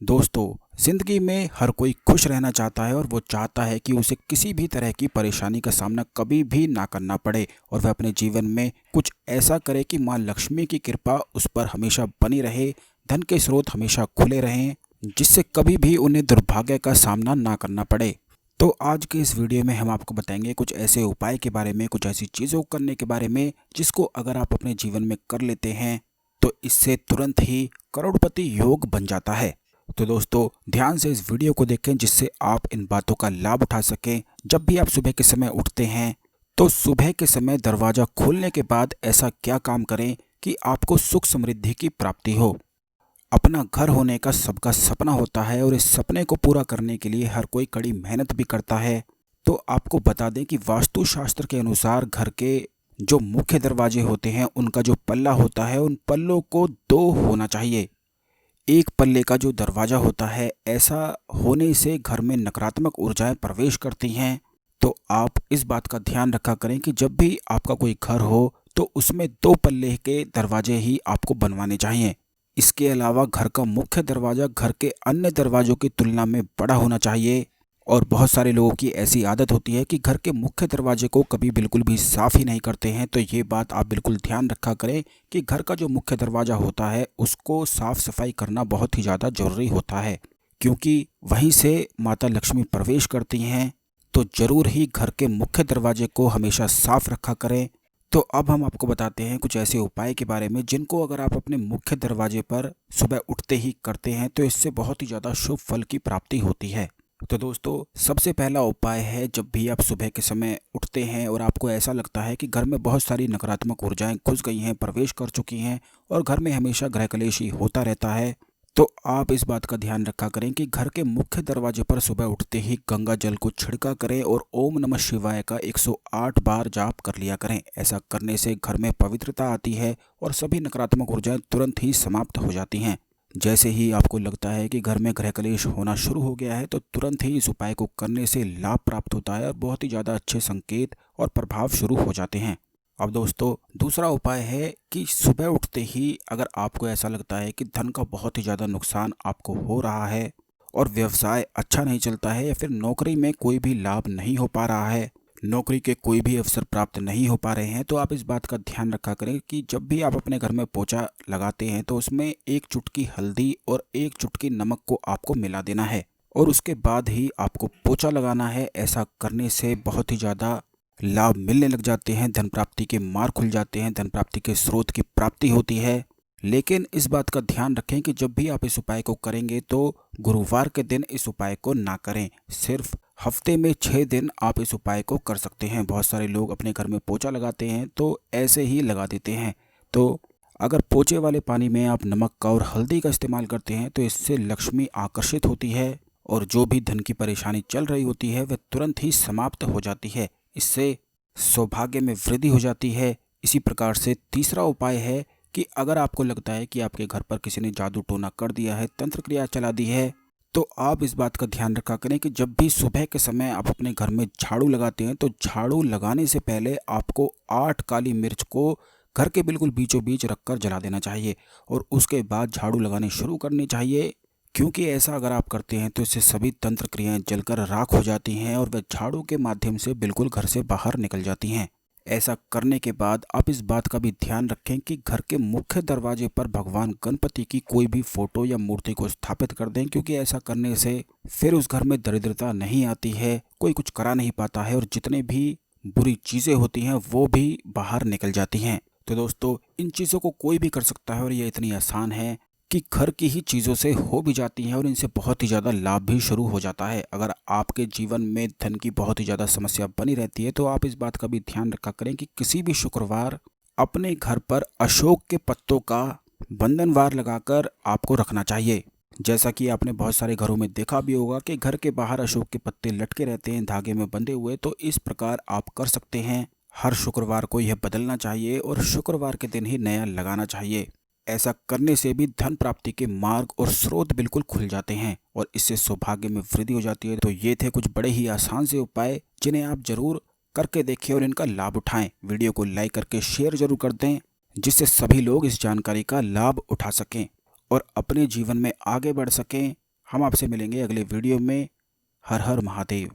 दोस्तों, जिंदगी में हर कोई खुश रहना चाहता है और वो चाहता है कि उसे किसी भी तरह की परेशानी का सामना कभी भी ना करना पड़े और वह अपने जीवन में कुछ ऐसा करे कि माँ लक्ष्मी की कृपा उस पर हमेशा बनी रहे, धन के स्रोत हमेशा खुले रहें, जिससे कभी भी उन्हें दुर्भाग्य का सामना ना करना पड़े। तो आज के इस वीडियो में हम आपको बताएंगे कुछ ऐसे उपाय के बारे में, कुछ ऐसी चीज़ों को करने के बारे में जिसको अगर आप अपने जीवन में कर लेते हैं तो इससे तुरंत ही करोड़पति योग बन जाता है। तो दोस्तों, ध्यान से इस वीडियो को देखें जिससे आप इन बातों का लाभ उठा सकें। जब भी आप सुबह के समय उठते हैं तो सुबह के समय दरवाज़ा खोलने के बाद ऐसा क्या काम करें कि आपको सुख समृद्धि की प्राप्ति हो। अपना घर होने का सबका सपना होता है और इस सपने को पूरा करने के लिए हर कोई कड़ी मेहनत भी करता है। तो आपको बता दें कि वास्तुशास्त्र के अनुसार घर के जो मुख्य दरवाजे होते हैं उनका जो पल्ला होता है उन पल्लों को दो होना चाहिए। एक पल्ले का जो दरवाज़ा होता है, ऐसा होने से घर में नकारात्मक ऊर्जाएं प्रवेश करती हैं। तो आप इस बात का ध्यान रखा करें कि जब भी आपका कोई घर हो तो उसमें दो पल्ले के दरवाजे ही आपको बनवाने चाहिए। इसके अलावा घर का मुख्य दरवाज़ा घर के अन्य दरवाज़ों की तुलना में बड़ा होना चाहिए। और बहुत सारे लोगों की ऐसी आदत होती है कि घर के मुख्य दरवाजे को कभी बिल्कुल भी साफ़ ही नहीं करते हैं। तो ये बात आप बिल्कुल ध्यान रखा करें कि घर का जो मुख्य दरवाज़ा होता है उसको साफ़ सफाई करना बहुत ही ज़्यादा ज़रूरी होता है, क्योंकि वहीं से माता लक्ष्मी प्रवेश करती हैं। तो ज़रूर ही घर के मुख्य दरवाजे को हमेशा साफ़ रखा करें। तो अब हम आपको बताते हैं कुछ ऐसे उपाय के बारे में जिनको अगर आप अपने मुख्य दरवाजे पर सुबह उठते ही करते हैं तो इससे बहुत ही ज़्यादा शुभ फल की प्राप्ति होती है। तो दोस्तों, सबसे पहला उपाय है, जब भी आप सुबह के समय उठते हैं और आपको ऐसा लगता है कि घर में बहुत सारी नकारात्मक ऊर्जाएं घुस गई हैं, प्रवेश कर चुकी हैं और घर में हमेशा गृह कलेश ही होता रहता है, तो आप इस बात का ध्यान रखा करें कि घर के मुख्य दरवाजे पर सुबह उठते ही गंगा जल को छिड़का करें और ओम नमः शिवाय का 108 बार जाप कर लिया करें। ऐसा करने से घर में पवित्रता आती है और सभी नकारात्मक ऊर्जाएं तुरंत ही समाप्त हो जाती हैं। जैसे ही आपको लगता है कि घर में गृह कलेश होना शुरू हो गया है तो तुरंत ही इस उपाय को करने से लाभ प्राप्त होता है और बहुत ही ज़्यादा अच्छे संकेत और प्रभाव शुरू हो जाते हैं। अब दोस्तों, दूसरा उपाय है कि सुबह उठते ही अगर आपको ऐसा लगता है कि धन का बहुत ही ज़्यादा नुकसान आपको हो रहा है और व्यवसाय अच्छा नहीं चलता है या फिर नौकरी में कोई भी लाभ नहीं हो पा रहा है, नौकरी के कोई भी अवसर प्राप्त नहीं हो पा रहे हैं, तो आप इस बात का ध्यान रखा करें कि जब भी आप अपने घर में पोछा लगाते हैं तो उसमें एक चुटकी हल्दी और एक चुटकी नमक को आपको मिला देना है और उसके बाद ही आपको पोछा लगाना है। ऐसा करने से बहुत ही ज़्यादा लाभ मिलने लग जाते हैं, धन प्राप्ति के मार्ग खुल जाते हैं, धन प्राप्ति के स्रोत की प्राप्ति होती है। लेकिन इस बात का ध्यान रखें कि जब भी आप इस उपाय को करेंगे तो गुरुवार के दिन इस उपाय को ना करें। सिर्फ हफ्ते में 6 दिन आप इस उपाय को कर सकते हैं। बहुत सारे लोग अपने घर में पोछा लगाते हैं तो ऐसे ही लगा देते हैं। तो अगर पोछे वाले पानी में आप नमक का और हल्दी का इस्तेमाल करते हैं तो इससे लक्ष्मी आकर्षित होती है और जो भी धन की परेशानी चल रही होती है वह तुरंत ही समाप्त हो जाती है। इससे सौभाग्य में वृद्धि हो जाती है। इसी प्रकार से तीसरा उपाय है कि अगर आपको लगता है कि आपके घर पर किसी ने जादू टोना कर दिया है, तंत्र क्रिया चला दी है, तो आप इस बात का ध्यान रखा करें कि जब भी सुबह के समय आप अपने घर में झाड़ू लगाते हैं तो झाड़ू लगाने से पहले आपको 8 काली मिर्च को घर के बिल्कुल बीचों बीच रखकर जला देना चाहिए और उसके बाद झाड़ू लगाने शुरू करनी चाहिए। क्योंकि ऐसा अगर आप करते हैं तो इससे सभी तंत्र क्रियाएं जलकर राख हो जाती हैं और वह झाड़ू के माध्यम से बिल्कुल घर से बाहर निकल जाती हैं। ऐसा करने के बाद आप इस बात का भी ध्यान रखें कि घर के मुख्य दरवाजे पर भगवान गणपति की कोई भी फोटो या मूर्ति को स्थापित कर दें, क्योंकि ऐसा करने से फिर उस घर में दरिद्रता नहीं आती है, कोई कुछ करा नहीं पाता है और जितने भी बुरी चीज़ें होती हैं वो भी बाहर निकल जाती हैं। तो दोस्तों, इन चीज़ों को कोई भी कर सकता है और ये इतनी आसान है कि घर की ही चीज़ों से हो भी जाती हैं और इनसे बहुत ही ज़्यादा लाभ भी शुरू हो जाता है। अगर आपके जीवन में धन की बहुत ही ज़्यादा समस्या बनी रहती है तो आप इस बात का भी ध्यान रखा करें कि किसी भी शुक्रवार अपने घर पर अशोक के पत्तों का बंधनवार लगाकर आपको रखना चाहिए। जैसा कि आपने बहुत सारे घरों में देखा भी होगा कि घर के बाहर अशोक के पत्ते लटके रहते हैं धागे में बंधे हुए, तो इस प्रकार आप कर सकते हैं। हर शुक्रवार को यह बदलना चाहिए और शुक्रवार के दिन ही नया लगाना चाहिए। ऐसा करने से भी धन प्राप्ति के मार्ग और स्रोत बिल्कुल खुल जाते हैं और इससे सौभाग्य में वृद्धि हो जाती है। तो ये थे कुछ बड़े ही आसान से उपाय जिन्हें आप जरूर करके देखें और इनका लाभ उठाएं। वीडियो को लाइक करके शेयर जरूर कर दें जिससे सभी लोग इस जानकारी का लाभ उठा सकें और अपने जीवन में आगे बढ़ सकें। हम आपसे मिलेंगे अगले वीडियो में। हर हर महादेव।